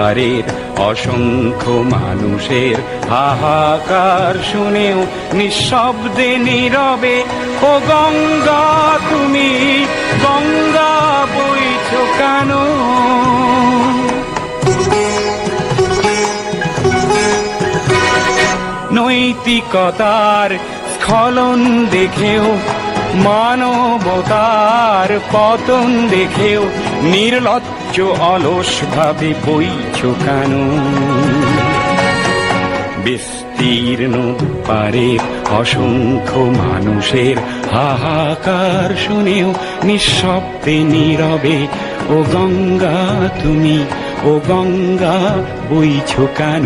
পারের অসংখ্য মানুষের হাহাকার শুনেও নিঃশব্দে নীরবে ও গঙ্গা তুমি গঙ্গা বইছো কেন? নৈতিকতার স্খলন দেখেও মানবতার পতন দেখেও নির্লজ্জ অলস ভাবে বইছো কেন? বিস্তীর্ণ পারের অসংখ্য মানুষের হাহাকার শুনেও নিঃশব্দে নীরবে ও গঙ্গা তুমি ও গঙ্গা বইছো কেন?